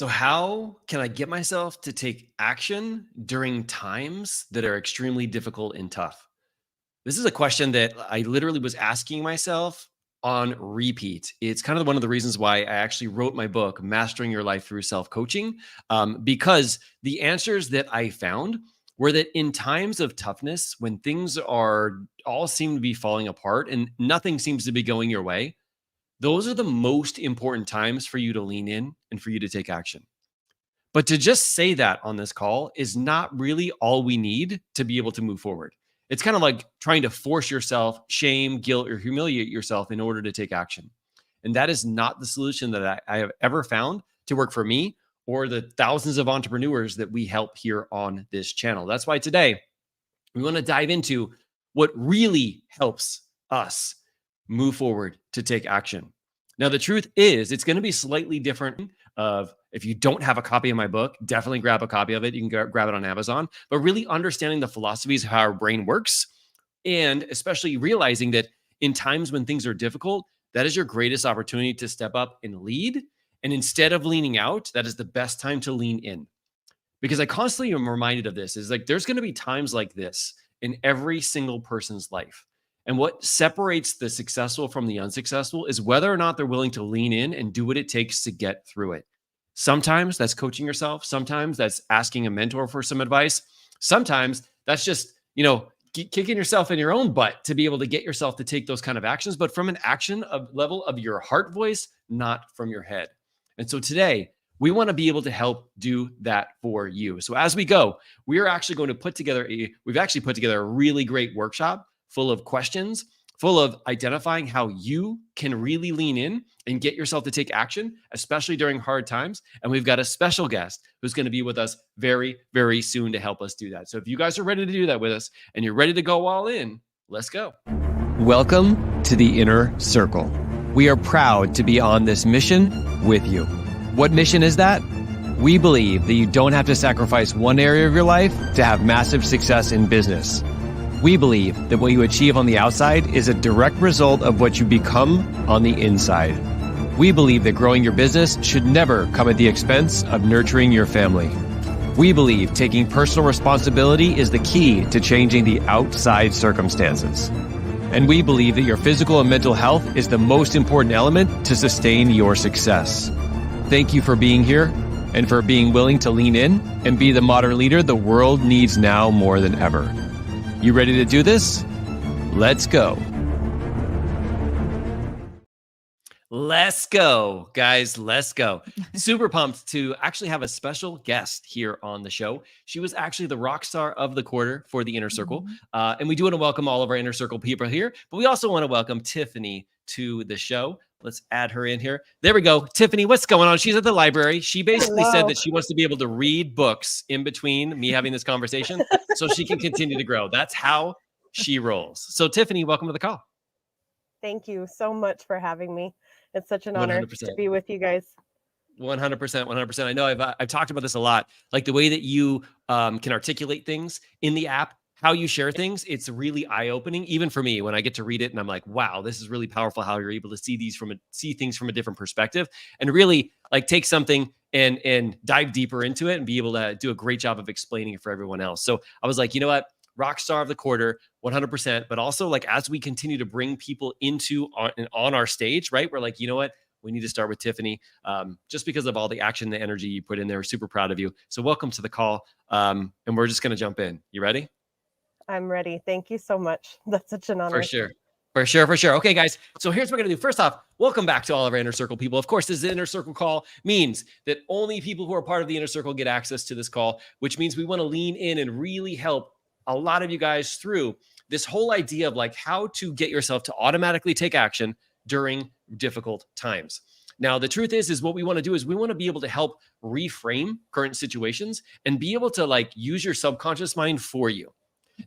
So, how can I get myself to take action during times that are extremely difficult and tough? This is a question that I literally was asking myself on repeat. It's kind of one of the reasons why I actually wrote my book, Mastering Your Life Through Self Coaching, because the answers that I found were that in times of toughness, when things are all seem to be falling apart and nothing seems to be going your way, those are the most important times for you to lean in and for you to take action. But to just say that on this call is not really all we need to be able to move forward. It's kind of like trying to force yourself, shame, guilt, or humiliate yourself in order to take action. And that is not the solution that I have ever found to work for me or the thousands of entrepreneurs that we help here on this channel. That's why today we want to dive into what really helps us move forward to take action. Now, the truth is, it's going to be slightly different. If you don't have a copy of my book, definitely grab a copy of it. You can grab it on Amazon. But really understanding the philosophies of how our brain works, and especially realizing that in times when things are difficult, that is your greatest opportunity to step up and lead. And instead of leaning out, that is the best time to lean in. Because I constantly am reminded of this is like there's going to be times like this in every single person's life. And what separates the successful from the unsuccessful is whether or not they're willing to lean in and do what it takes to get through it. Sometimes that's coaching yourself. Sometimes that's asking a mentor for some advice. Sometimes that's just, kicking yourself in your own butt to be able to get yourself to take those kind of actions, but from an action of level of your heart voice, not from your head. And so today, we want to be able to help do that for you. So as we go, we are actually going to we've actually put together a really great workshop full of questions, full of identifying how you can really lean in and get yourself to take action, especially during hard times. And we've got a special guest who's going to be with us very, very soon to help us do that. So if you guys are ready to do that with us and you're ready to go all in, let's go. Welcome to the Inner Circle. We are proud to be on this mission with you. What mission is that? We believe that you don't have to sacrifice one area of your life to have massive success in business. We believe that what you achieve on the outside is a direct result of what you become on the inside. We believe that growing your business should never come at the expense of nurturing your family. We believe taking personal responsibility is the key to changing the outside circumstances. And we believe that your physical and mental health is the most important element to sustain your success. Thank you for being here and for being willing to lean in and be the modern leader the world needs now more than ever. You ready to do this? Let's go. Let's go, guys. Let's go. Super pumped to actually have a special guest here on the show. She was actually the rock star of the quarter for the Inner Circle. And we do want to welcome all of our Inner Circle people here, but we also want to welcome Tiffany to the show. Let's add her in here. There we go. Tiffany, what's going on? She's at the library. She basically said that she wants to be able to read books in between me having this conversation so she can continue to grow. That's how she rolls. So Tiffany, welcome to the call. Thank you so much for having me. It's such an honor 100%. to be with you guys. 100%, 100%. I know I've talked about this a lot, like the way that you can articulate things in the app, how you share things. It's really eye-opening, even for me, when I get to read it and I'm like, wow, this is really powerful how you're able to see things from a different perspective and really like take something and dive deeper into it and be able to do a great job of explaining it for everyone else. So I was like, you know what? Rock star of the quarter, 100%. But also like as we continue to bring people on our stage, right? We're like, you know what? We need to start with Tiffany just because of all the action, the energy you put in there. We're super proud of you. So welcome to the call. And we're just going to jump in. You ready? I'm ready. Thank you so much. That's such an honor. For sure. Okay, guys. So here's what we're going to do. First off, welcome back to all of our Inner Circle people. Of course, this Inner Circle call means that only people who are part of the Inner Circle get access to this call, which means we want to lean in and really help a lot of you guys through this whole idea of like how to get yourself to automatically take action during difficult times. Now, the truth is what we want to do is we want to be able to help reframe current situations and be able to like use your subconscious mind for you.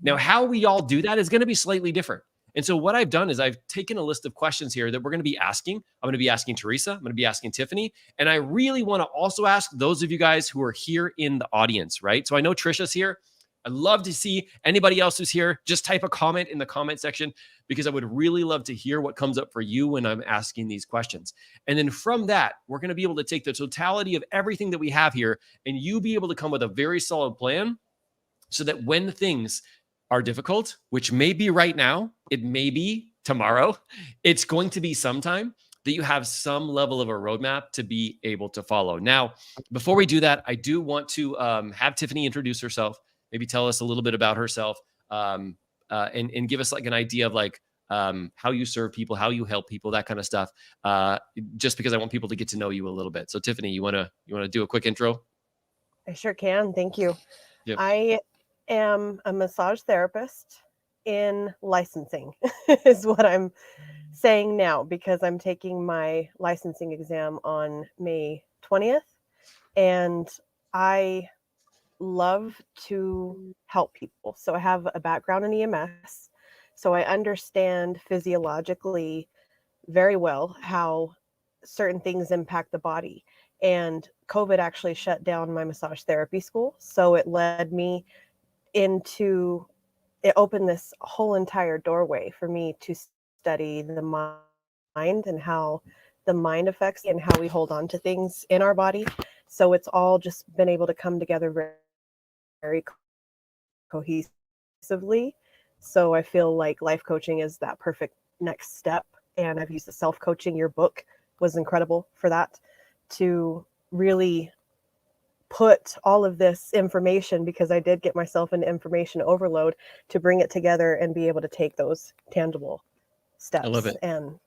Now, how we all do that is going to be slightly different. And so what I've done is I've taken a list of questions here that we're going to be asking. I'm going to be asking Teresa. I'm going to be asking Tiffany. And I really want to also ask those of you guys who are here in the audience, right? So I know Trisha's here. I'd love to see anybody else who's here. Just type a comment in the comment section because I would really love to hear what comes up for you when I'm asking these questions. And then from that, we're going to be able to take the totality of everything that we have here and you be able to come with a very solid plan so that when things are difficult, which may be right now, it may be tomorrow, it's going to be sometime that you have some level of a roadmap to be able to follow. Now, before we do that, I do want to have Tiffany introduce herself, maybe tell us a little bit about herself, and give us like an idea of like how you serve people, how you help people, that kind of stuff. Just because I want people to get to know you a little bit. So, Tiffany, you wanna do a quick intro? I sure can. Thank you. Yep. I am a massage therapist in licensing, is what I'm saying now, because I'm taking my licensing exam on May 20th. And I love to help people. So I have a background in EMS. So I understand physiologically very well how certain things impact the body. And COVID actually shut down my massage therapy school. So it led me into, it opened this whole entire doorway for me to study the mind and how the mind affects and how we hold on to things in our body. So it's all just been able to come together very cohesively. So I feel like life coaching is that perfect next step. And I've used the self-coaching. Your book was incredible for that, to really put all of this information, because I did get myself into information overload, to bring it together and be able to take those tangible I love steps it. and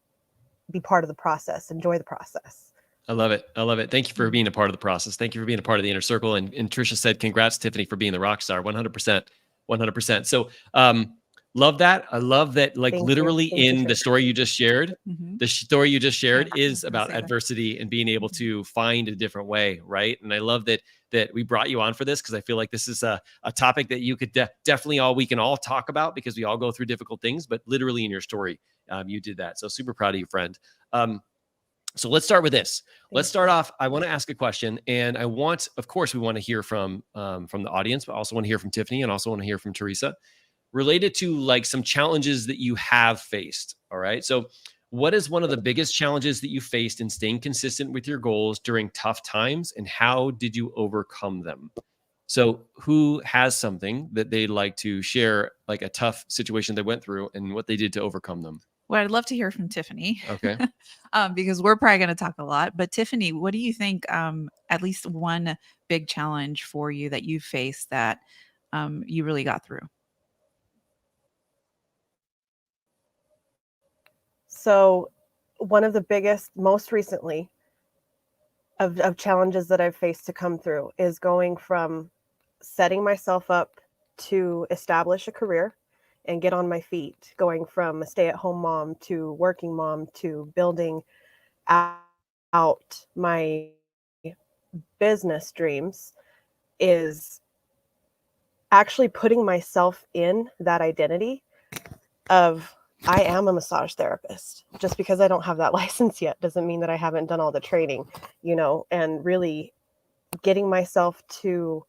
be part of the process, enjoy the process. I love it. I love it. Thank you for being a part of the process. Thank you for being a part of the inner circle. And Trisha said, congrats, Tiffany, for being the rock star. 100%. 100%. So, love that. I love that, like, Thank you. literally Thank you, in the Trish. story you just shared, the story you just shared Yeah, I was is gonna about say that. adversity and being able to find a different way. Right. And I love that we brought you on for this because I feel like this is a topic that you could definitely we can all talk about because we all go through difficult things, but literally in your story, you did that. So super proud of you, friend. So let's start with this. Let's start off. I want to ask a question, and of course, we want to hear from the audience, but also want to hear from Tiffany, and also want to hear from Teresa, related to like some challenges that you have faced. All right. So, what is one of the biggest challenges that you faced in staying consistent with your goals during tough times, and how did you overcome them? So, who has something that they'd like to share, like a tough situation they went through, and what they did to overcome them? Well, I'd love to hear from Tiffany. Okay. Because we're probably going to talk a lot. But Tiffany, what do you think? At least one big challenge for you that you faced that you really got through. So one of the biggest, most recently, of challenges that I've faced to come through is going from setting myself up to establish a career and get on my feet, going from a stay-at-home mom to working mom to building out my business dreams, is actually putting myself in that identity of, I am a massage therapist. Just because I don't have that license yet doesn't mean that I haven't done all the training, and really getting myself to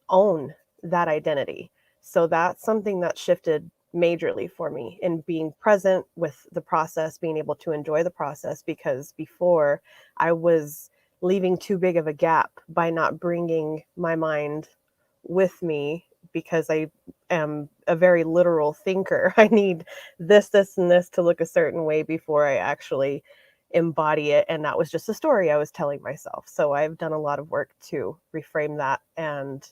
own that identity. So that's something that shifted majorly for me, in being present with the process, being able to enjoy the process, because before I was leaving too big of a gap by not bringing my mind with me, because I am a very literal thinker. I need this, and this to look a certain way before I actually embody it. And that was just a story I was telling myself. So I've done a lot of work to reframe that and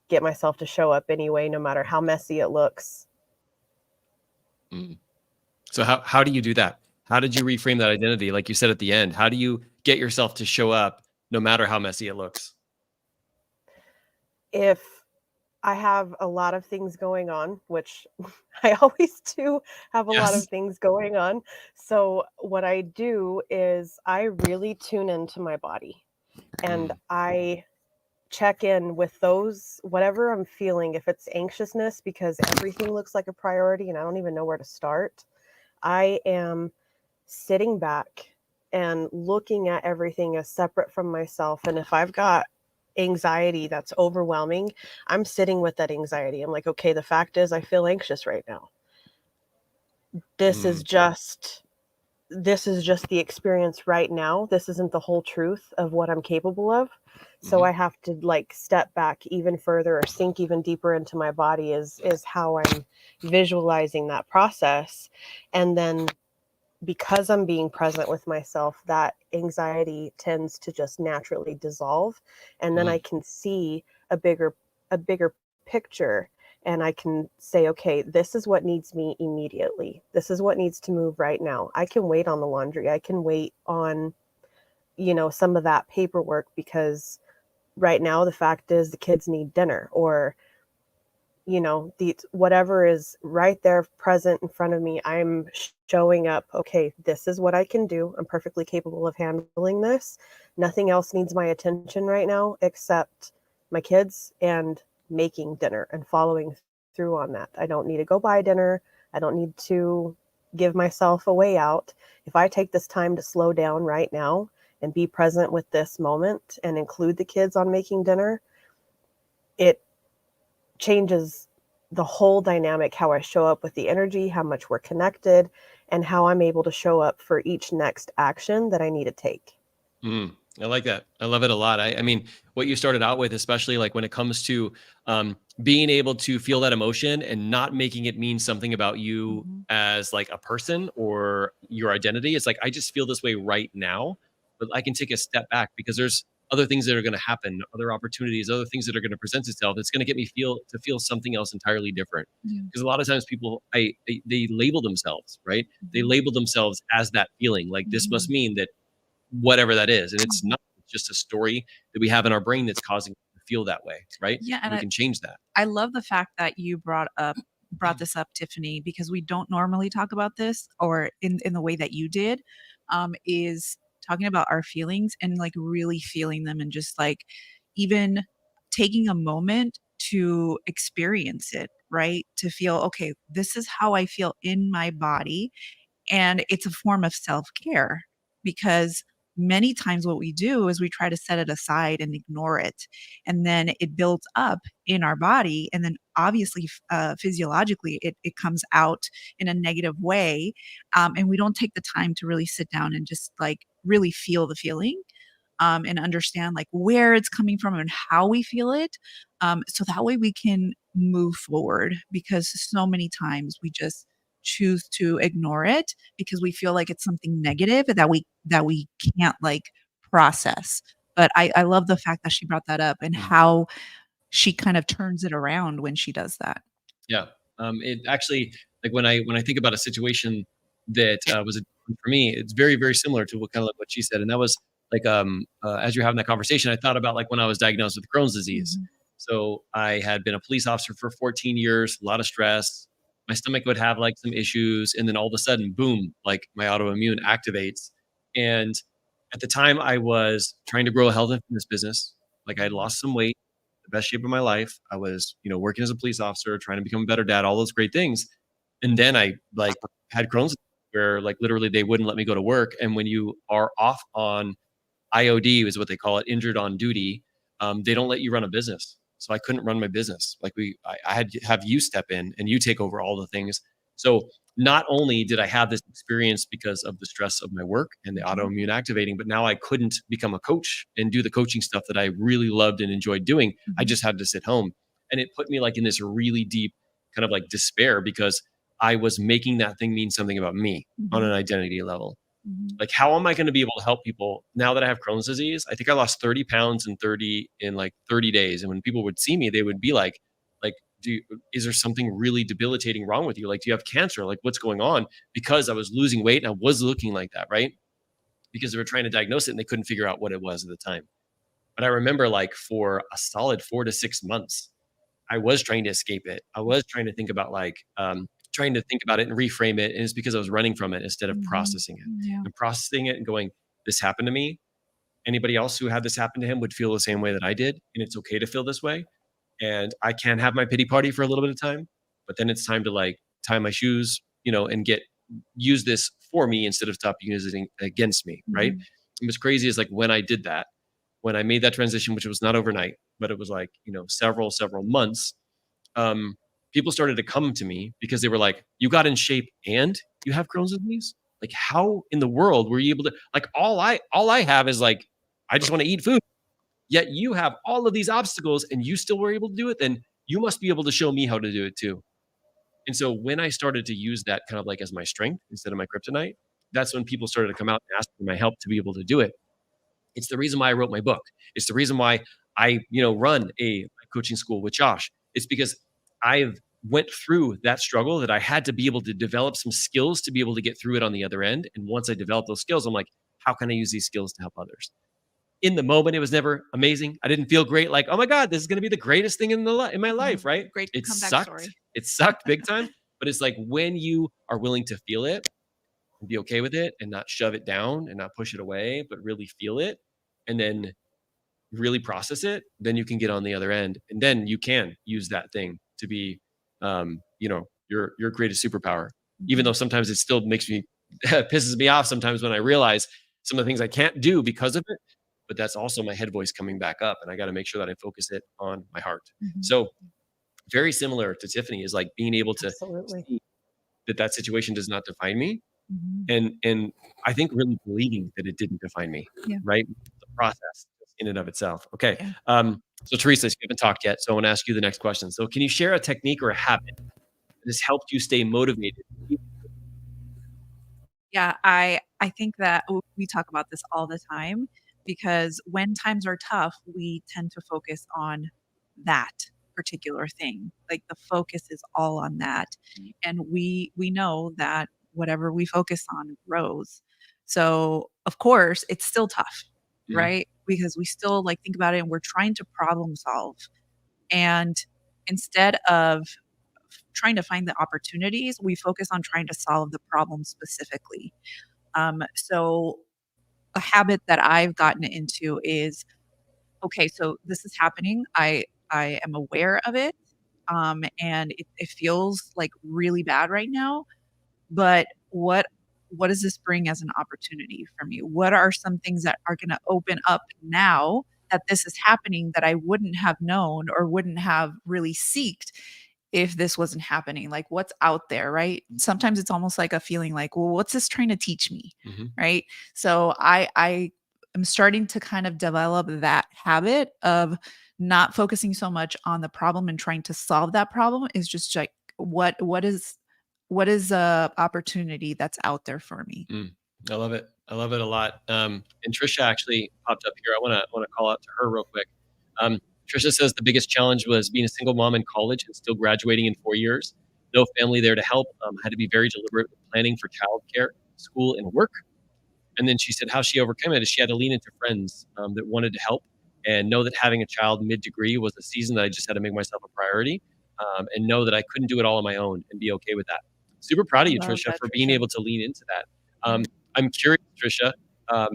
get myself to show up anyway, no matter how messy it looks. So how do you do that? How did you reframe that identity? Like you said at the end, how do you get yourself to show up no matter how messy it looks? If I have a lot of things going on, which I always do have a lot of Yes. things going on. So what I do is I really tune into my body, and I check in with those, whatever I'm feeling. If it's anxiousness because everything looks like a priority and I don't even know where to start, I am sitting back and looking at everything as separate from myself. And if I've got anxiety that's overwhelming, I'm sitting with that anxiety. I'm like, okay, the fact is I feel anxious right now. This is Mm, just this is just the experience right now. This isn't the whole truth of what I'm capable of. So mhm. I have to like step back even further or sink even deeper into my body is how I'm visualizing that process. And then because I'm being present with myself, that anxiety tends to just naturally dissolve. And then I Mm, can see a bigger picture, and I can say, okay, this is what needs me immediately. This is what needs to move right now. I can wait on the laundry. I can wait on, some of that paperwork because right now the fact is the kids need dinner, or the whatever is right there present in front of me. I'm showing up, okay, this is what I can do. I'm perfectly capable of handling this. Nothing else needs my attention right now except my kids and making dinner and following through on that. I don't need to go buy dinner. I don't need to give myself a way out. If I take this time to slow down right now and be present with this moment and include the kids on making dinner, it changes the whole dynamic, how I show up with the energy, how much we're connected, and how I'm able to show up for each next action that I need to take. mm. I like that. I love it a lot. I mean, what you started out with, especially like when it comes to being able to feel that emotion and not making it mean something about you Mhm. as like a person or your identity. It's like, I just feel this way right now, but I can take a step back because there's other things that are going to happen, other opportunities, other things that are going to present itself. It's going to get me to feel something else entirely different. Yeah. Because a lot of times people, they label themselves, right? They Mhm. label themselves as that feeling. Like this must Mhm. mean that whatever that is. And it's Mhm. not, it's just a story that we have in our brain that's causing us to feel that way, right? Yeah, and We can change that. I love the fact that you brought this up, Tiffany, because we don't normally talk about this or in the way that you did, is talking about our feelings and like really feeling them and just like even taking a moment to experience it, right? To feel, okay, this is how I feel in my body. And it's a form of self-care because many times what we do is we try to set it aside and ignore it. And then it builds up in our body. And then obviously, physiologically, it comes out in a negative way. And we don't take the time to really sit down and just like really feel the feeling. And understand like where it's coming from and how we feel it. So that way we can move forward because so many times we just choose to ignore it because we feel like it's something negative that we can't like process. But I love the fact that she brought that up and Mm. how she kind of turns it around when she does that. Yeah. It actually, like when I think about a situation that was a for me, it's very, very similar to what kind of like what she said. And that was like, as you're having that conversation, I thought about like when I was diagnosed with Crohn's disease. Mhm, So I had been a police officer for 14 years, a lot of stress. My stomach would have like some issues. And then all of a sudden, boom, like my autoimmune activates. And at the time, I was trying to grow a health and fitness business. Like I had lost some weight, the best shape of my life. I was, working as a police officer, trying to become a better dad, all those great things. And then I like had Crohn's where like literally they wouldn't let me go to work. And when you are off on IOD is what they call it, injured on duty. They don't let you run a business. So I couldn't run my business. Like I had to have you step in and you take over all the things. So not only did I have this experience because of the stress of my work and the mhm, autoimmune activating, but now I couldn't become a coach and do the coaching stuff that I really loved and enjoyed doing. I mhm, just had to sit home. And it put me like in this really deep kind of like despair because I was making that thing mean something about me on mhm, an identity level. mhm, Like, how am I going to be able to help people now that I have Crohn's disease? I think I lost 30 pounds in like 30 days. And when people would see me, they would be like, is there something really debilitating wrong with you? Like, do you have cancer? Like, what's going on? Because I was losing weight and I was looking like that, right? Because they were trying to diagnose it and they couldn't figure out what it was at the time. But I remember like for a solid 4 to 6 months, I was trying to escape it. I was trying to think about trying to think about it and reframe it. And it's because I was running from it instead of mhm. processing it Yeah. and processing it and going, this happened to me. Anybody else who had this happen to him would feel the same way that I did. And it's okay to feel this way. And I can have my pity party for a little bit of time, but then it's time to like tie my shoes, and use this for me instead of stop using it against me. Right. Mhm, And what's crazy is like when I did that, when I made that transition, which was not overnight, but it was like, several months, people started to come to me because they were like, you got in shape and you have Crohn's disease? Like, how in the world were you able to, like, all I have is like, I just want to eat food. Yet you have all of these obstacles and you still were able to do it. Then you must be able to show me how to do it too. And so when I started to use that kind of like as my strength instead of my kryptonite, that's when people started to come out and ask for my help to be able to do it. It's the reason why I wrote my book. It's the reason why I, run a coaching school with Josh. It's because I've went through that struggle that I had to be able to develop some skills to be able to get through it on the other end. And once I developed those skills, I'm like, how can I use these skills to help others? In the moment, it was never amazing. I didn't feel great. Like, oh my God, this is going to be the greatest thing in my life, right? Great It comeback sucked. story. It sucked big time. But it's like when you are willing to feel it and be okay with it and not shove it down and not push it away, but really feel it and then really process it, then you can get on the other end. And then you can use that thing to be, your greatest superpower. Even though sometimes it still makes me, pisses me off sometimes when I realize some of the things I can't do because of it. But that's also my head voice coming back up. And I got to make sure that I focus it on my heart. So very similar to Tiffany is like being able to Absolutely. see that situation does not define me. And I think really believing that it didn't define me, Yeah. right? The process in and of itself. Okay. Yeah. So Teresa, you haven't talked yet, so I want to ask you the next question. So can you share a technique or a habit that has helped you stay motivated? Yeah, I think that we talk about this all the time because when times are tough, we tend to focus on that particular thing. Like the focus is all on that. And we know that whatever we focus on grows. So, of course, it's still tough, Mhm. right? Because we still like think about it and we're trying to problem solve. And instead of trying to find the opportunities, we focus on trying to solve the problem specifically. So a habit that I've gotten into is okay, so this is happening. I am aware of it. And it feels like really bad right now. But what does this bring as an opportunity for me? What are some things that are going to open up now that this is happening that I wouldn't have known or wouldn't have really seeked if this wasn't happening? Like what's out there, right? Sometimes it's almost like a feeling like, well, what's this trying to teach me? Mhm. Right? So I am starting to kind of develop that habit of not focusing so much on the problem and trying to solve that problem is just like what is a opportunity that's out there for me? Mm. I love it. I love it a lot. And Trisha actually popped up here. I want to call out to her real quick. Um, Trisha says the biggest challenge was being a single mom in college and still graduating in 4 years. No family there to help. Had to be very deliberate with planning for childcare, school, and work. And then she said how she overcame it is she had to lean into friends that wanted to help and know that having a child mid-degree was a season that I just had to make myself a priority and know that I couldn't do it all on my own and be okay with that. Super proud of you, Love Trisha, that, for being Trisha. able to lean into that. I'm curious, Trisha, um,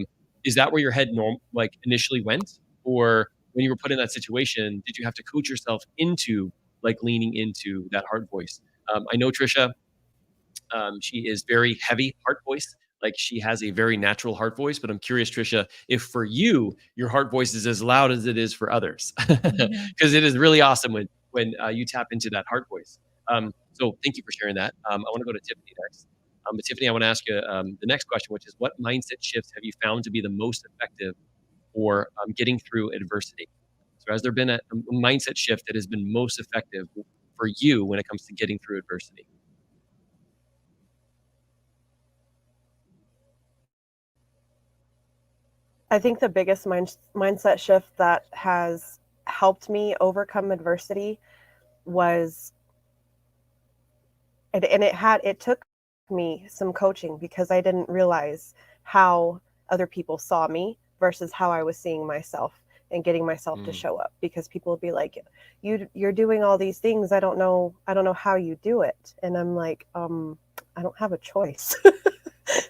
is that where your head like initially went, or when you were put in that situation, did you have to coach yourself into like leaning into that heart voice? I know Trisha she is very heavy heart voice. Like she has a very natural heart voice, but I'm curious, Trisha, if for you your heart voice is as loud as it is for others, Yeah. because it is really awesome when you tap into that heart voice. So thank you for sharing that. I want to go to Tiffany next. But Tiffany, I want to ask you the next question, which is, what mindset shifts have you found to be the most effective for getting through adversity? So has there been a mindset shift that has been most effective for you when it comes to getting through adversity? I think the biggest mindset shift that has helped me overcome adversity was, and it took me some coaching because I didn't realize how other people saw me versus how I was seeing myself and getting myself to Mm. show up, because people would be like, you're doing all these things. I don't know how you do it. And I'm like, I don't have a choice.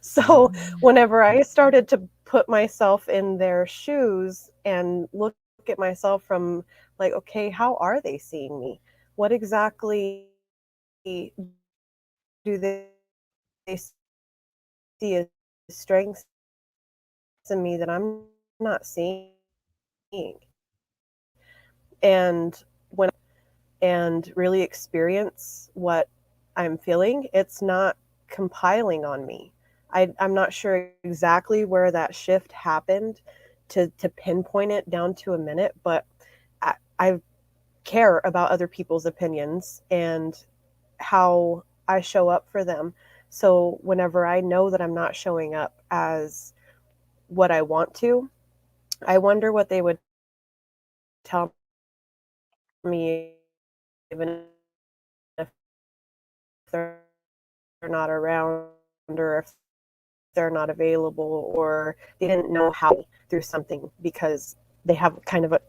So whenever I started to put myself in their shoes and look at myself from like, okay, how are they seeing me? What exactly do they see as strengths in me that I'm not seeing? And when and really experience what I'm feeling, it's not compiling on me. I'm not sure exactly where that shift happened to pinpoint it down to a minute, but I care about other people's opinions and how I show up for them. So whenever I know that I'm not showing up as what I want to, I wonder what they would tell me, even if they're not around, or if they're not available, or they didn't know how through something because they have kind of a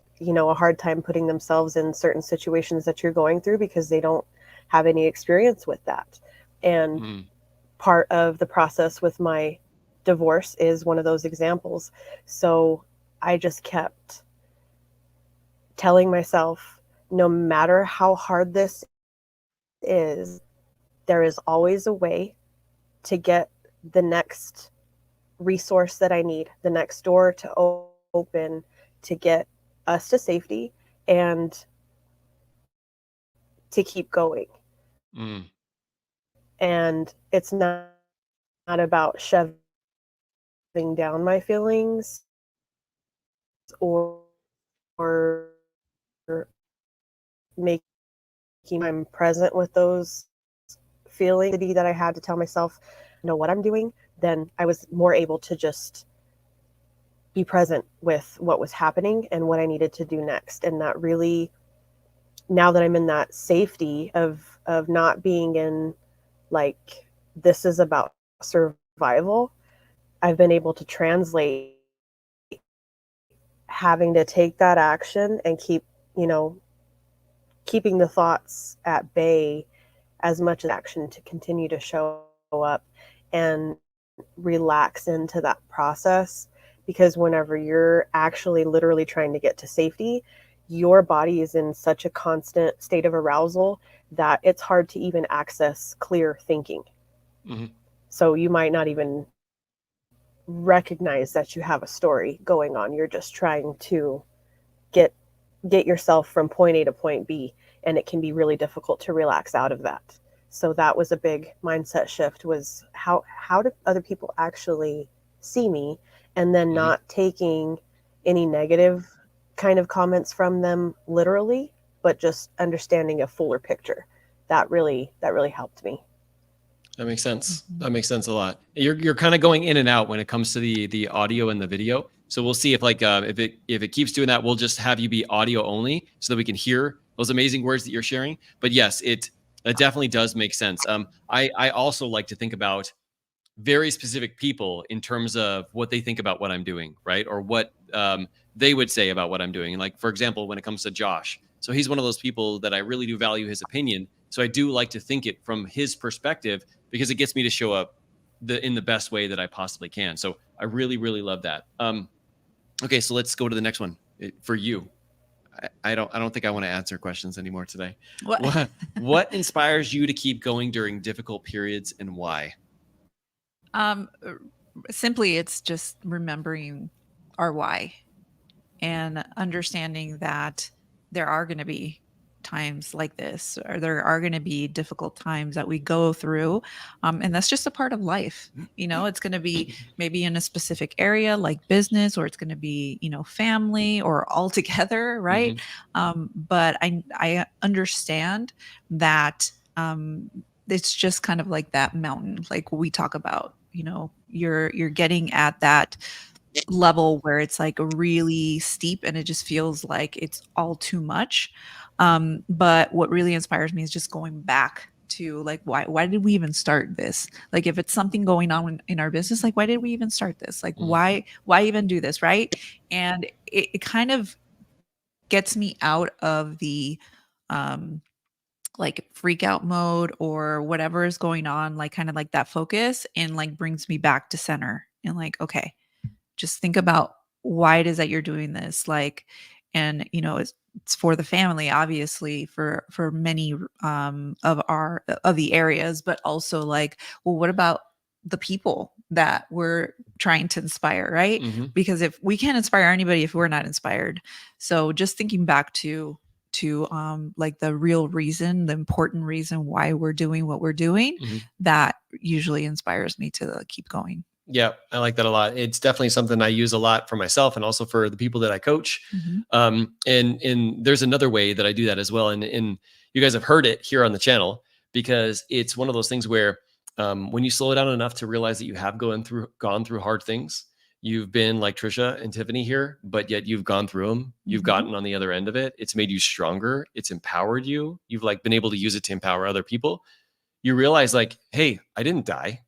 hard time putting themselves in certain situations that you're going through because they don't have any experience with that. And Mm. part of the process with my divorce is one of those examples. So I just kept telling myself, no matter how hard this is, there is always a way to get the next resource that I need, the next door to open to get us to safety and to keep going. Mm. And it's not about shoving down my feelings or, or making I'm present with those feelings that I had to tell myself, know what I'm doing. Then I was more able to just be present with what was happening and what I needed to do next. And that really, now that I'm in that safety of not being in, like, this is about survival, I've been able to translate having to take that action and keeping the thoughts at bay as much as action to continue to show up and relax into that process. Because whenever you're actually literally trying to get to safety, your body is in such a constant state of arousal that it's hard to even access clear thinking. Mm-hmm. So you might not even recognize that you have a story going on. You're just trying to get get yourself from point A to point B, and it can be really difficult to relax out of that. So that was a big mindset shift, was how do other people actually see me, and then Mm-hmm. not taking any negative kind of comments from them literally, but just understanding a fuller picture. That really helped me. That makes sense. Mhm. That makes sense a lot. You're kind of going in and out when it comes to the audio and the video. So we'll see if if it keeps doing that, we'll just have you be audio only so that we can hear those amazing words that you're sharing. But yes, it definitely does make sense. I also like to think about very specific people in terms of what they think about what I'm doing, right? Or what they would say about what I'm doing. Like, for example, when it comes to Josh. So he's one of those people that I really do value his opinion. So I do like to think it from his perspective because it gets me to show up in the best way that I possibly can. So I really, really love that. Okay, so let's go to the next one for you. I don't think I want to answer questions anymore today. What? What inspires you to keep going during difficult periods and why? Um, Simply, it's just remembering our why and understanding that there are going to be times like this, or there are going to be difficult times that we go through. And that's just a part of life. It's going to be maybe in a specific area like business, or it's going to be, family, or all together. Right. Mhm. But I understand that, it's just kind of like that mountain, like we talk about, you're getting at that level where it's like really steep and it just feels like it's all too much. But what really inspires me is just going back to, like, why did we even start this? Like, if it's something going on in our business, like, why did we even start this? Like, Mhm. why even do this, right? And it kind of gets me out of the um like freak out mode or whatever is going on, like kind of like that focus, and like brings me back to center and like, okay, just think about why it is that you're doing this, like, and it's for the family, obviously, for many of the areas, but also like, well, what about the people that we're trying to inspire, right? Mhm. Because if we can't inspire anybody if we're not inspired. So just thinking back to like the real reason, the important reason why we're doing what we're doing, Mhm. that usually inspires me to keep going. Yeah, I like that a lot. It's definitely something I use a lot for myself and also for the people that I coach. Mhm. And there's another way that I do that as well. And you guys have heard it here on the channel because it's one of those things where when you slow down enough to realize that you have gone through hard things, you've been like Trisha and Tiffany here, but yet you've gone through them. You've Mhm. gotten on the other end of it. It's made you stronger. It's empowered you. You've like been able to use it to empower other people. You realize like, hey, I didn't die.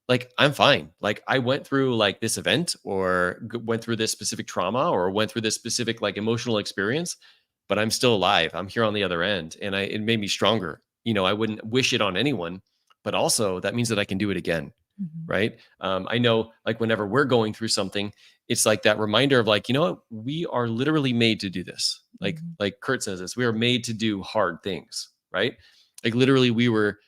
Like I'm fine. Like I went through like this event or went through this specific trauma or went through this specific like emotional experience, but I'm still alive. I'm here on the other end and it made me stronger. I wouldn't wish it on anyone, but also that means that I can do it again. Mhm. Right. I know like whenever we're going through something, it's like that reminder of like, you know what, we are literally made to do this. Mhm. Like Kurt says this, we are made to do hard things. Right. Like literally we were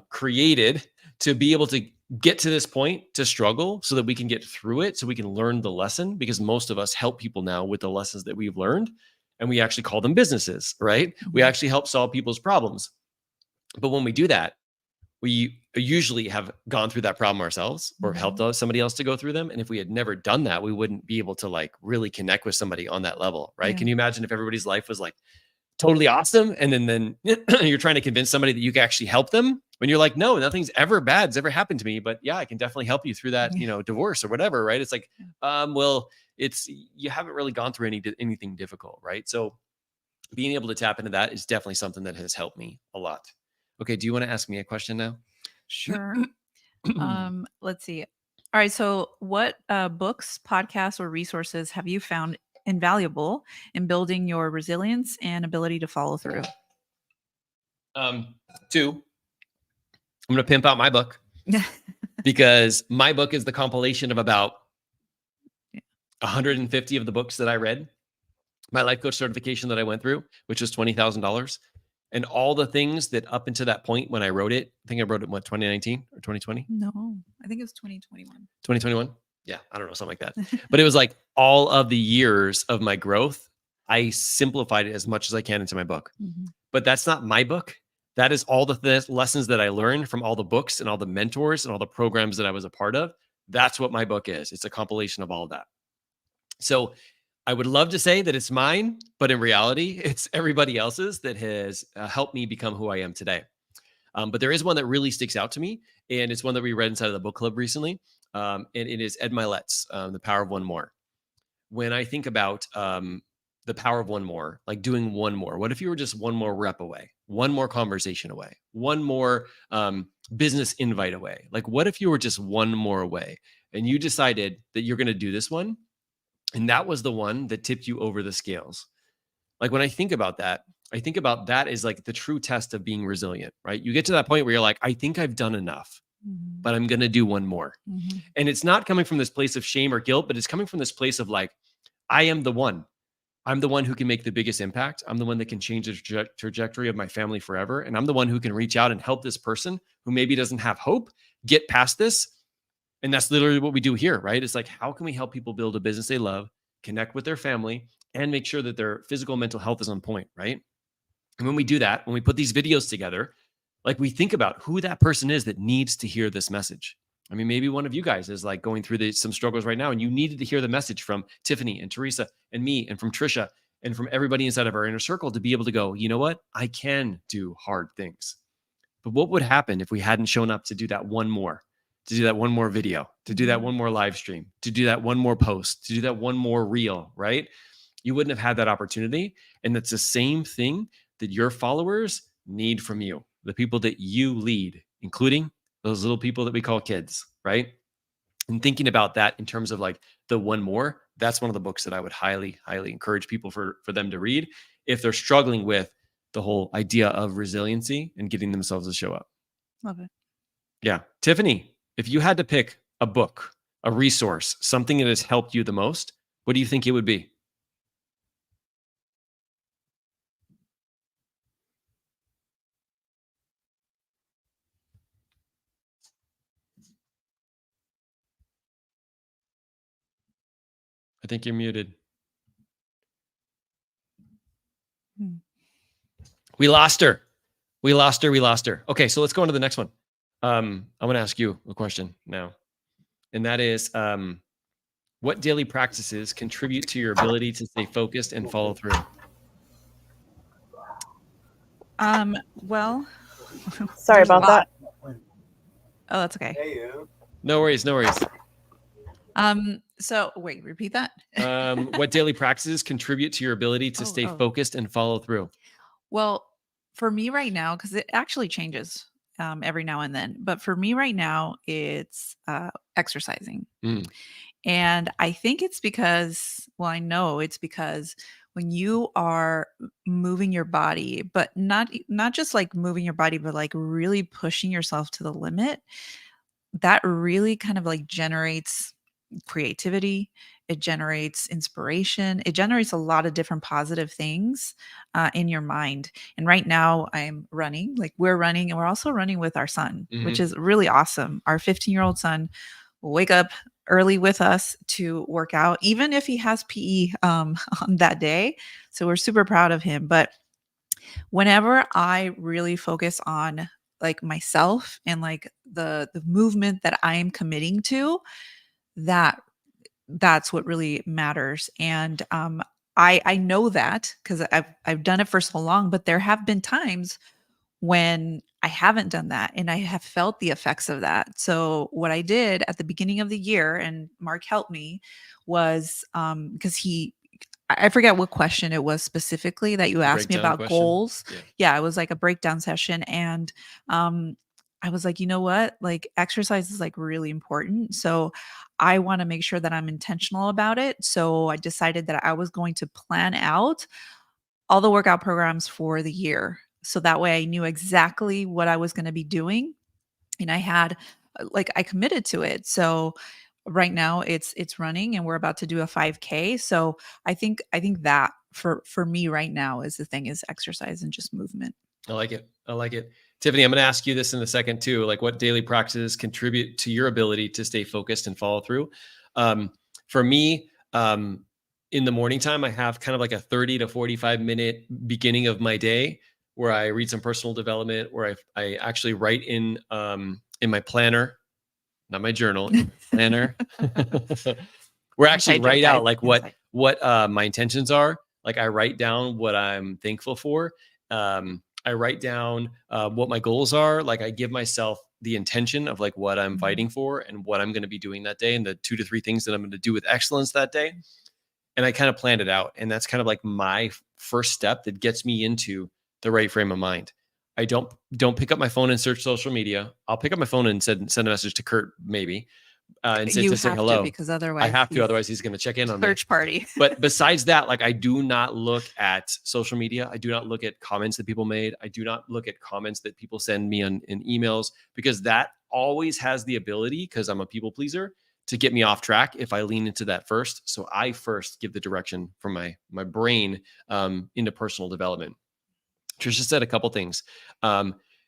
created to be able to get to this point to struggle so that we can get through it, so we can learn the lesson, because most of us help people now with the lessons that we've learned, and we actually call them businesses, right? We Mhm. actually help solve people's problems. But when we do that, we usually have gone through that problem ourselves or helped Mhm. somebody else to go through them. And if we had never done that, we wouldn't be able to like really connect with somebody on that level, right? Yeah. Can you imagine if everybody's life was like totally awesome, and then you're trying to convince somebody that you can actually help them when you're like, no, nothing's ever bad's ever happened to me, but yeah, I can definitely help you through that, Yeah. divorce or whatever, right? It's like, Yeah. well, it's you haven't really gone through anything difficult, right? So being able to tap into that is definitely something that has helped me a lot. Okay, do you want to ask me a question now? Sure. Let's see. All right. So, what books, podcasts, or resources have you found invaluable in building your resilience and ability to follow through? Two, I'm going to pimp out my book because my book is the compilation of about Yeah. 150 of the books that I read, my life coach certification that I went through, which was $20,000, and all the things that up until that point when I wrote it, I think I wrote it in what, 2019 or 2020? No, I think it was 2021. 2021? Yeah, I don't know, something like that. But it was like all of the years of my growth, I simplified it as much as I can into my book. Mhm. But that's not my book. That is all the lessons that I learned from all the books and all the mentors and all the programs that I was a part of. That's what my book is. It's a compilation of all of that. So I would love to say that it's mine, but in reality, it's everybody else's that has helped me become who I am today. But there is one that really sticks out to me, and it's one that we read inside of the book club recently. And it is Ed Milet's The Power of One More. When I think about the power of one more, like doing one more, what if you were just one more rep away, one more conversation away, one more business invite away? Like, what if you were just one more away and you decided that you're going to do this one? And that was the one that tipped you over the scales. Like when I think about that, I think about that as like the true test of being resilient, right? You get to that point where you're like, I think I've done enough, Mhm. but I'm going to do one more. Mhm. And it's not coming from this place of shame or guilt, but it's coming from this place of like, I am the one. I'm the one who can make the biggest impact. I'm the one that can change the trajectory of my family forever. And I'm the one who can reach out and help this person who maybe doesn't have hope get past this. And that's literally what we do here, right? It's like, how can we help people build a business they love, connect with their family, and make sure that their physical and mental health is on point, right? And when we do that, when we put these videos together, like we think about who that person is that needs to hear this message. I mean, maybe one of you guys is like going through some struggles right now, and you needed to hear the message from Tiffany and Teresa and me and from Trisha and from everybody inside of our inner circle to be able to go, you know what? I can do hard things. But what would happen if we hadn't shown up to do that one more, to do that one more video, to do that Mhm. one more live stream, to do that one more post, to do that one more reel, right? You wouldn't have had that opportunity. And it's the same thing that your followers need from you, the people that you lead, including those little people that we call kids, right? And thinking about that in terms of like the one more, that's one of the books that I would highly, highly encourage people for them to read if they're struggling with the whole idea of resiliency and getting themselves to show up. Love it. Yeah. Tiffany, if you had to pick a book, a resource, something that has helped you the most, what do you think it would be? I think you're muted. We lost her. We lost her. Okay, so let's go on to the next one. I'm going to ask you a question now. And that is, what daily practices contribute to your ability to stay focused and follow through? Well, Sorry there's a about lot. that. Oh, that's okay. No worries. So wait, repeat that. What daily practices contribute to your ability to stay focused and follow through? Well, for me right now, because it actually changes every now and then, but for me right now, it's exercising. Mm. And I think it's because, well, I know it's because when you are moving your body, but not just like moving your body, but like really pushing yourself to the limit, that really kind of like generates creativity. It generates inspiration. It generates a lot of different positive things in your mind. And right now, I'm running, like we're running, and we're also running with our son, which is really awesome. Our 15-year-old son will wake up early with us to work out, even if he has PE on that day. So we're super proud of him. But whenever I really focus on like myself and like the movement that I am committing to, that's what really matters. And I know that because I've done it for so long, but there have been times when I haven't done that and I have felt the effects of that. So what I did at the beginning of the year, and Mark helped me, was because I forget what question it was specifically that you asked me Breakdown about question? goals. Yeah, it was like a breakdown session. And I was like, you know what? Like exercise is like really important. So I want to make sure that I'm intentional about it. So I decided that I was going to plan out all the workout programs for the year. So that way I knew exactly what I was going to be doing. And I had like I committed to it. So right now it's running and we're about to do a 5K. So I think that for me right now is the thing is exercise and just movement. I like it. Tiffany, I'm going to ask you this in a second too. Like, what daily practices contribute to your ability to stay focused and follow through? For me, in the morning time, I have kind of like a 30 to 45-minute beginning of my day where I read some personal development, where I actually write in my planner, not my journal, in my planner. Where I actually write out like what my intentions are. Like I write down what I'm thankful for. I write down what my goals are. Like I give myself the intention of like what I'm fighting for and what I'm going to be doing that day and the 2 to 3 things that I'm going to do with excellence that day. And I kind of planned it out. And that's kind of like my first step that gets me into the right frame of mind. I don't pick up my phone and search social media. I'll pick up my phone and send a message to Kurt maybe and say hello. Because otherwise I have to, otherwise he's going to check in on me. Search party. But besides that, like I do not look at social media. I do not look at comments that people made. I do not look at comments that people send me in emails, because that always has the ability, because I'm a people pleaser, to get me off track if I lean into that first. So I first give the direction from my brain into personal development. Trisha said a couple things.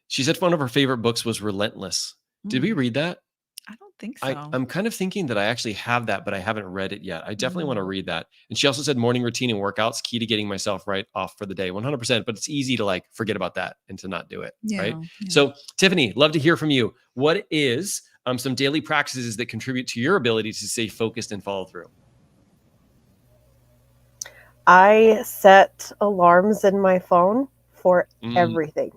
She said one of her favorite books was Relentless. Did we read that? I don't think so. I'm kind of thinking that I actually have that, but I haven't read it yet. I definitely want to read that. And she also said morning routine and workouts key to getting myself right off for the day. 100%. But it's easy to like forget about that and to not do it. Right. Yeah. So Tiffany, love to hear from you. What is some daily practices that contribute to your ability to stay focused and follow through? I set alarms in my phone for everything.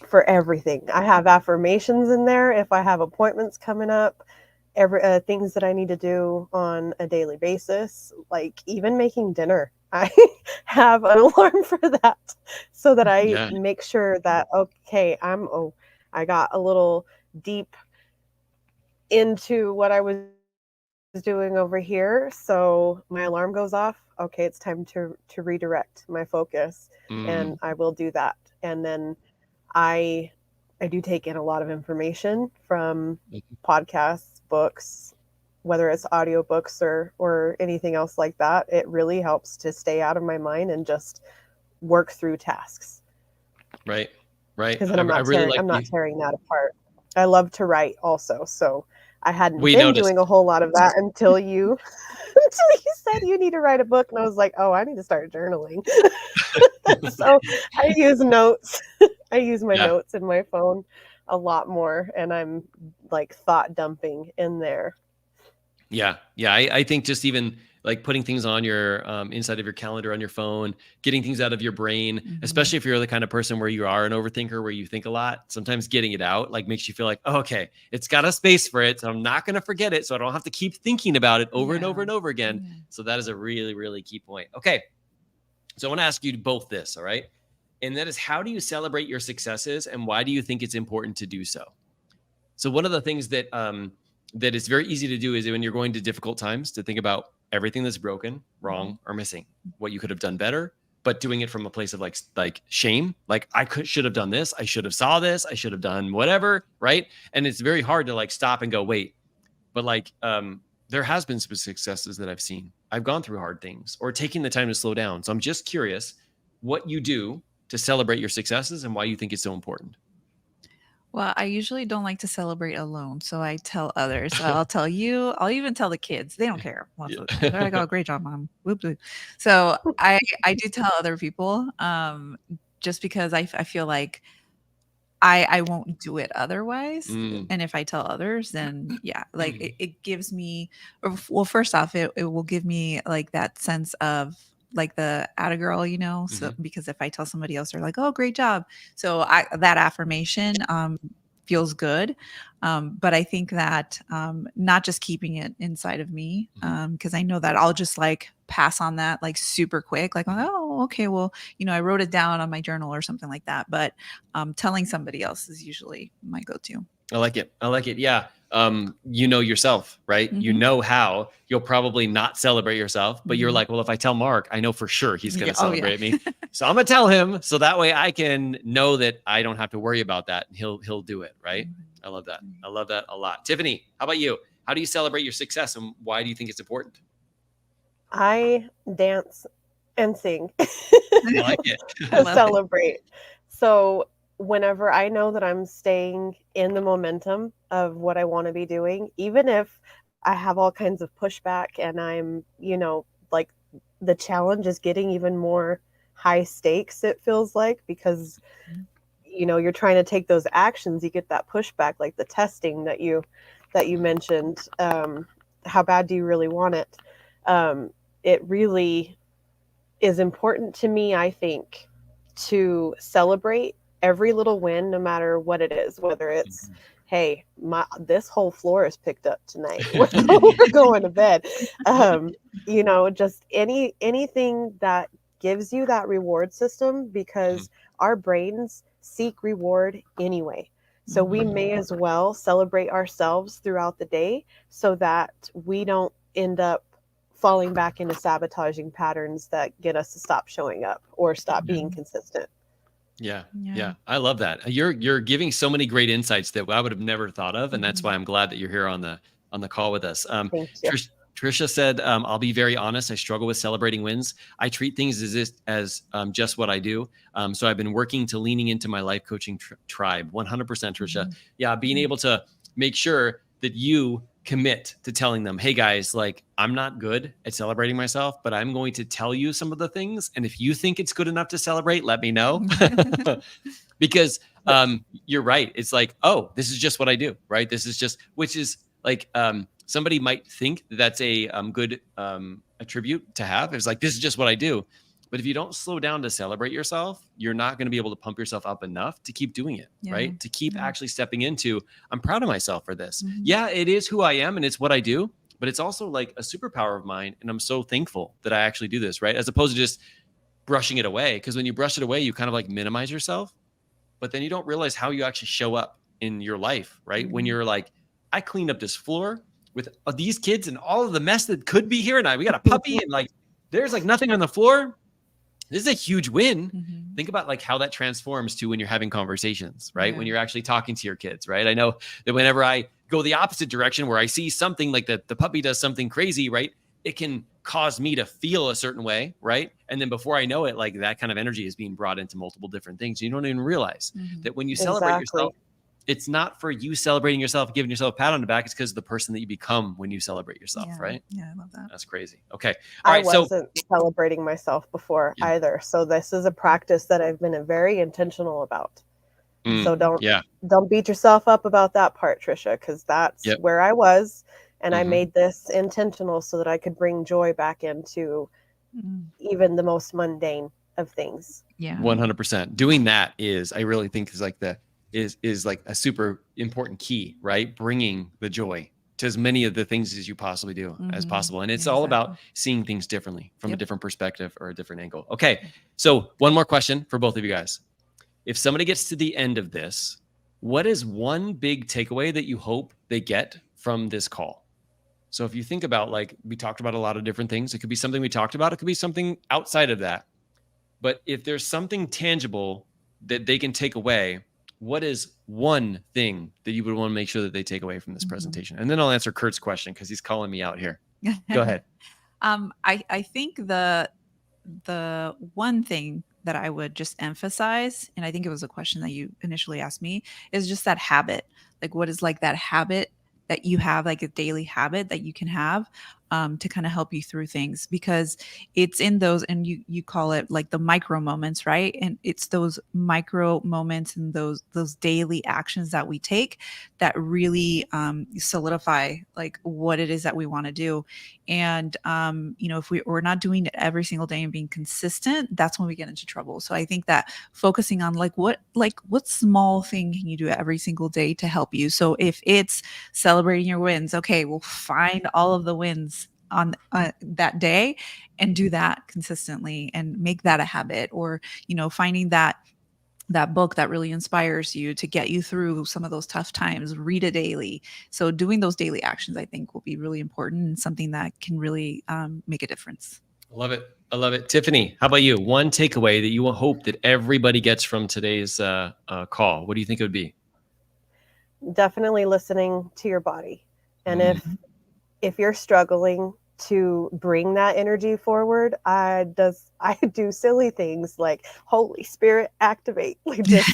For everything. I have affirmations in there if I have appointments coming up, things that I need to do on a daily basis, like even making dinner. I have an alarm for that so that I make sure that, okay, I got a little deep into what I was doing over here. So my alarm goes off. Okay, it's time to redirect my focus, and I will do that. And then I do take in a lot of information from podcasts, books, whether it's audiobooks or anything else like that. It really helps to stay out of my mind and just work through tasks. Right. Because then I'm not tearing that apart. I love to write also. So I hadn't been doing a whole lot of that until you you said you need to write a book. And I was like, oh, I need to start journaling. So I use notes. I use my Yeah. notes in my phone a lot more, and I'm like thought dumping in there. Yeah. Yeah. I think just even like putting things on your inside of your calendar on your phone, getting things out of your brain, especially if you're the kind of person where you are an overthinker, where you think a lot, sometimes getting it out like makes you feel like, oh, okay, it's got a space for it. So I'm not going to forget it. So I don't have to keep thinking about it over and over and over again. Yeah. So that is a really, really key point. Okay. So I want to ask you both this. All right. And that is, how do you celebrate your successes and why do you think it's important to do so? So one of the things that that is very easy to do is when you're going to difficult times to think about everything that's broken, wrong, or missing, what you could have done better, but doing it from a place of like shame, like should have done this, I should have saw this, I should have done whatever, right? And it's very hard to like stop and go, wait, but like there has been some successes that I've seen. I've gone through hard things or taking the time to slow down. So I'm just curious what you do to celebrate your successes and why you think it's so important. Well, I usually don't like to celebrate alone, so I tell others. So I'll tell you. I'll even tell the kids. They don't care. They're like, "Oh, great job, mom." Whoop, whoop. So I do tell other people, just because I feel like I won't do it otherwise. And if I tell others, then yeah, like it gives me, well, first off, it will give me like that sense of like the atta girl, so because if I tell somebody else, they're like, oh, great job. So that affirmation feels good. But I think that not just keeping it inside of me, because I know that I'll just like pass on that like super quick, like, oh, okay, well, I wrote it down on my journal or something like that. But telling somebody else is usually my go-to. I like it. I like it. Yeah. You know yourself, right? You know how you'll probably not celebrate yourself, but you're like, well, if I tell Mark, I know for sure he's going to celebrate me. So I'm going to tell him so that way I can know that I don't have to worry about that. And he'll do it. Right. I love that. I love that a lot. Tiffany, how about you? How do you celebrate your success and why do you think it's important? I dance and sing I like it. to celebrate. So whenever I know that I'm staying in the momentum of what I want to be doing, even if I have all kinds of pushback and I'm, like the challenge is getting even more high stakes, it feels like, because, you're trying to take those actions, you get that pushback, like the testing that you mentioned. How bad do you really want it? It really is important to me, I think, to celebrate every little win, no matter what it is, whether it's, hey, this whole floor is picked up tonight. We're going to bed. Just anything that gives you that reward system, because our brains seek reward anyway. So we may as well celebrate ourselves throughout the day so that we don't end up falling back into sabotaging patterns that get us to stop showing up or stop being consistent. Yeah. I love that. You're giving so many great insights that I would have never thought of. And that's why I'm glad that you're here on the call with us. Thank you. Trisha said, I'll be very honest. I struggle with celebrating wins. I treat things as just what I do. So I've been working to leaning into my life coaching tribe. 100%, Trisha. Yeah. Being able to make sure that you commit to telling them, hey guys, like I'm not good at celebrating myself, but I'm going to tell you some of the things. And if you think it's good enough to celebrate, let me know. Because you're right. It's like, oh, this is just what I do, right? This is just, which is like, somebody might think that's a good attribute to have. It's like, this is just what I do. But if you don't slow down to celebrate yourself, you're not going to be able to pump yourself up enough to keep doing it, right? To keep actually stepping into, I'm proud of myself for this. Yeah, it is who I am and it's what I do, but it's also like a superpower of mine. And I'm so thankful that I actually do this, right? As opposed to just brushing it away. Because when you brush it away, you kind of like minimize yourself, but then you don't realize how you actually show up in your life, right? When you're like, I cleaned up this floor with these kids and all of the mess that could be here. And we got a puppy and like, there's like nothing on the floor. This is a huge win. Think about like how that transforms to when you're having conversations, right? When you're actually talking to your kids, right? I know that whenever I go the opposite direction where I see something like the puppy does something crazy, right? It can cause me to feel a certain way, right? And then before I know it, like that kind of energy is being brought into multiple different things. You don't even realize that when you celebrate yourself, it's not for you celebrating yourself, giving yourself a pat on the back. It's because of the person that you become when you celebrate yourself, Yeah. right? Yeah, I love that. That's crazy. Okay. All I right. So wasn't celebrating myself before Yeah. either. So this is a practice that I've been very intentional about. So don't beat yourself up about that part, Trisha, because that's where I was. And I made this intentional so that I could bring joy back into even the most mundane of things. Yeah. 100%. Doing that I really think is like is like a super important key, right? Bringing the joy to as many of the things as you possibly do as possible. And it's all about seeing things differently from a different perspective or a different angle. Okay. So one more question for both of you guys. If somebody gets to the end of this, what is one big takeaway that you hope they get from this call? So if you think about, like, we talked about a lot of different things. It could be something we talked about. It could be something outside of that. But if there's something tangible that they can take away, what is one thing that you would want to make sure that they take away from this presentation? And then I'll answer Kurt's question because he's calling me out here. Go ahead. I think the one thing that I would just emphasize, and I think it was a question that you initially asked me, is just that habit. Like, what is like that habit that you have, like a daily habit that you can have to kind of help you through things, because it's in those, and you call it like the micro moments, right? And it's those micro moments and those daily actions that we take that really solidify like what it is that we want to do. And if we're not doing it every single day and being consistent, that's when we get into trouble. So I think that focusing on what small thing can you do every single day to help you. So if it's celebrating your wins, okay, we'll find all of the wins on that day and do that consistently and make that a habit. Or finding that book that really inspires you to get you through some of those tough times, read it daily. So doing those daily actions, I think, will be really important and something that can really make a difference. Love it. I love it. Tiffany, how about you? One takeaway that you hope that everybody gets from today's call. What do you think it would be? Definitely listening to your body. And if you're struggling to bring that energy forward, I do silly things like Holy Spirit activate, like just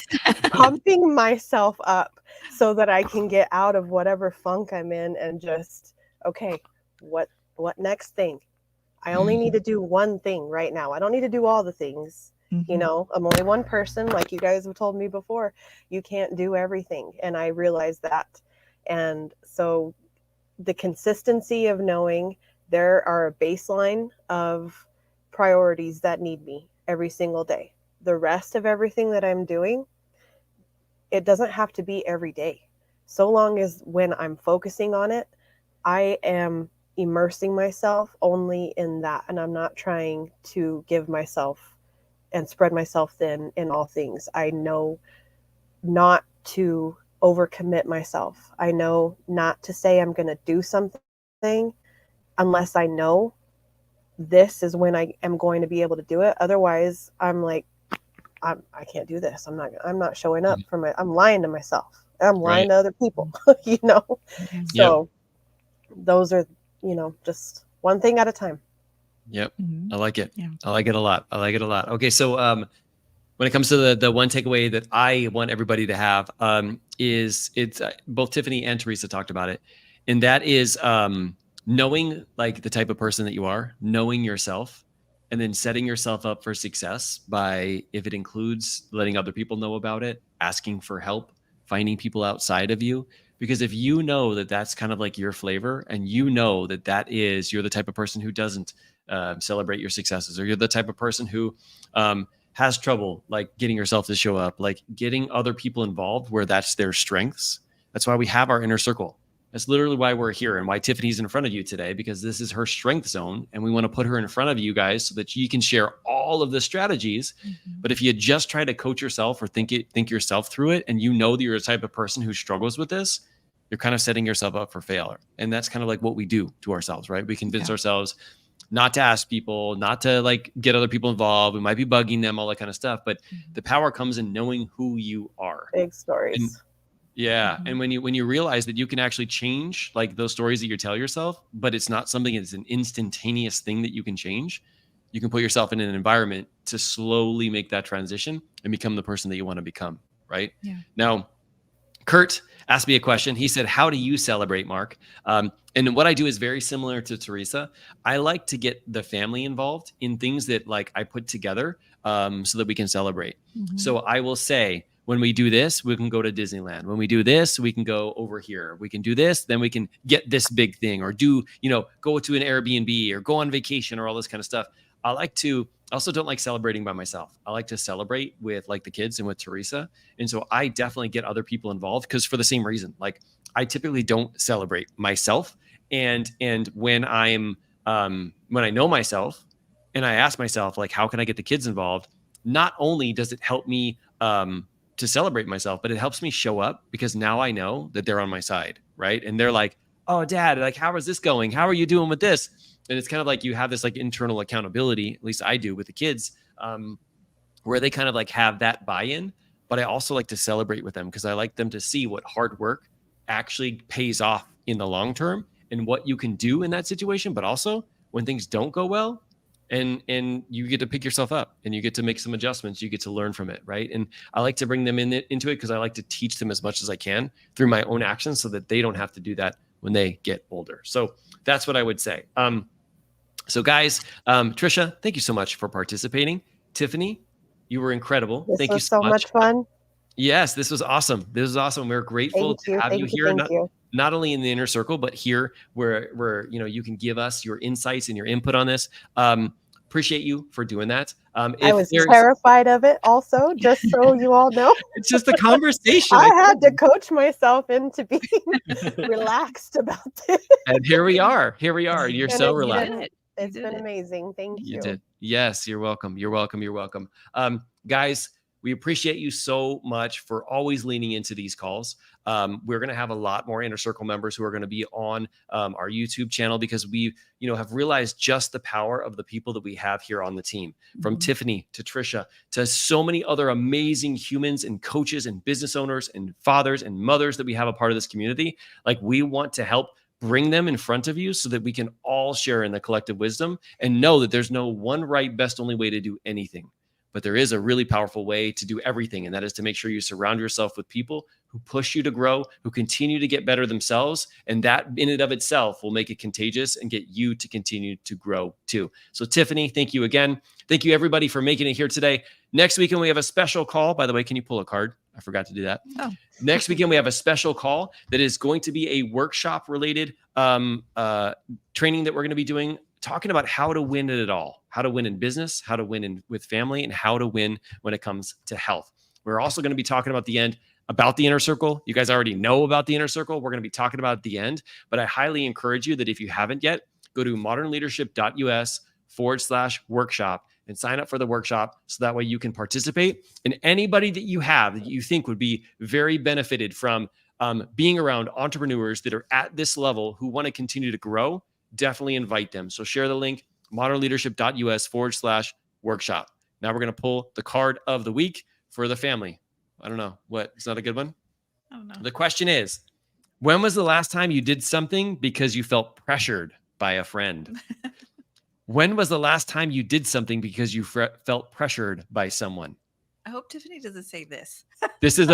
pumping myself up so that I can get out of whatever funk I'm in and just, okay, what next thing? I only need to do one thing right now. I don't need to do all the things. I'm only one person, like you guys have told me before. You can't do everything. And I realize that. And so the consistency of knowing there are a baseline of priorities that need me every single day. The rest of everything that I'm doing, it doesn't have to be every day. So long as when I'm focusing on it, I am immersing myself only in that. And I'm not trying to give myself and spread myself thin in all things. I know not to overcommit myself. I know not to say I'm going to do something unless I know this is when I am going to be able to do it. Otherwise, I'm like, I can't do this. I'm not showing up for I'm lying to myself. I'm lying to other people, So those are, just one thing at a time. Yep. I like it. Yeah. I like it a lot. Okay. So, when it comes to the one takeaway that I want everybody to have, is it's both Tiffany and Teresa talked about it. And that is, knowing like the type of person that you are, knowing yourself, and then setting yourself up for success by, if it includes letting other people know about it, asking for help, finding people outside of you. Because if you know that that's kind of like your flavor, and you're the type of person who doesn't celebrate your successes, or you're the type of person who has trouble like getting yourself to show up, like getting other people involved where that's their strengths. That's why we have our inner circle. That's literally why we're here and why Tiffany's in front of you today, because this is her strength zone. And we want to put her in front of you guys so that you can share all of the strategies. But if you just try to coach yourself or think yourself through it, and that you're the type of person who struggles with this, you're kind of setting yourself up for failure. And that's kind of like what we do to ourselves, right? We convince ourselves not to ask people, not to like get other people involved. We might be bugging them, all that kind of stuff. But the power comes in knowing who you are. Big stories. And when you realize that you can actually change like those stories that you tell yourself, but it's not something that's an instantaneous thing that you can change. You can put yourself in an environment to slowly make that transition and become the person that you want to become. Right. Yeah. Now, Kurt asked me a question. He said, how do you celebrate, Mark? And what I do is very similar to Teresa. I like to get the family involved in things that like I put together so that we can celebrate. So I will say, when we do this, we can go to Disneyland. When we do this, we can go over here. We can do this, then we can get this big thing, or do, go to an Airbnb or go on vacation or all this kind of stuff. I also don't like celebrating by myself. I like to celebrate with like the kids and with Teresa. And so I definitely get other people involved because for the same reason, like I typically don't celebrate myself. And when when I know myself and I ask myself, like, how can I get the kids involved? Not only does it help me to celebrate myself, but it helps me show up because now I know that they're on my side, right? And they're like, oh, Dad, like, how is this going? How are you doing with this? And it's kind of like you have this like internal accountability, at least I do with the kids, where they kind of like have that buy-in. But I also like to celebrate with them because I like them to see what hard work actually pays off in the long term and what you can do in that situation. But also when things don't go well, and you get to pick yourself up and you get to make some adjustments, you get to learn from it, right? And I like to bring them into it because I like to teach them as much as I can through my own actions so that they don't have to do that when they get older. So that's what I would say. So guys, Trisha, thank you so much for participating. Tiffany, you were incredible. This was so much fun. Yes, this was awesome. We're grateful to have you here. Not only in the inner circle, but here where you can give us your insights and your input on this. Appreciate you for doing that. I was terrified of it also, just so you all know. It's just a conversation. I had to coach myself into being relaxed about this. And here we are. You're so relaxed. It's been amazing. Thank you. You did. Yes, you're welcome. You're welcome. Guys, we appreciate you so much for always leaning into these calls. We're going to have a lot more Inner Circle members who are going to be on our YouTube channel because we, have realized just the power of the people that we have here on the team, from Tiffany to Trisha to so many other amazing humans and coaches and business owners and fathers and mothers that we have a part of this community. Like, we want to help bring them in front of you so that we can all share in the collective wisdom and know that there's no one right, best, only way to do anything. But there is a really powerful way to do everything. And that is to make sure you surround yourself with people who push you to grow, who continue to get better themselves. And that in and of itself will make it contagious and get you to continue to grow too. So Tiffany, thank you again. Thank you everybody for making it here today. Next weekend, we have a special call. By the way, can you pull a card? I forgot to do that. Oh. Next weekend, we have a special call that is going to be a workshop related training that we're going to be doing, talking about how to win at it all, how to win in business, how to win with family, and how to win when it comes to health. We're also going to be talking about the end about the inner circle. You guys already know about the inner circle. We're going to be talking about at the end, but I highly encourage you that if you haven't yet, go to modernleadership.us/workshop and sign up for the workshop so that way you can participate. And anybody that you have that you think would be very benefited from being around entrepreneurs that are at this level who want to continue to grow, definitely invite them. So share the link, modernleadership.us/workshop. Now we're going to pull the card of the week for the family. I don't know. What? Is that a good one? I don't know. The question is, when was the last time you did something because you felt pressured by a friend? When was the last time you did something because you felt pressured by someone? I hope Tiffany doesn't say this. This is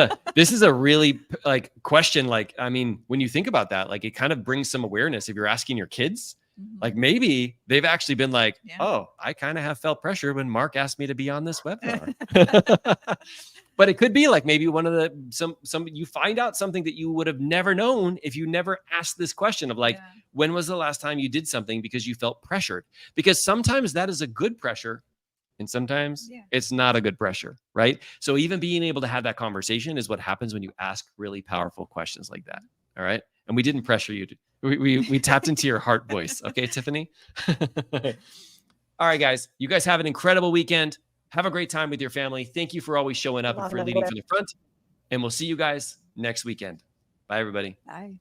a really like question. Like, I mean, when you think about that, like it kind of brings some awareness. If you're asking your kids, like maybe they've actually been like, oh, I kind of have felt pressure when Mark asked me to be on this webinar. But it could be like maybe one of the, some you find out something that you would have never known if you never asked this question of like, when was the last time you did something because you felt pressured? Because sometimes that is a good pressure. And sometimes it's not a good pressure, right? So even being able to have that conversation is what happens when you ask really powerful questions like that. All right. And we didn't pressure you. We tapped into your heart voice. Okay, Tiffany? All right, guys. You guys have an incredible weekend. Have a great time with your family. Thank you for always showing up and for leading from the front. And we'll see you guys next weekend. Bye, everybody. Bye.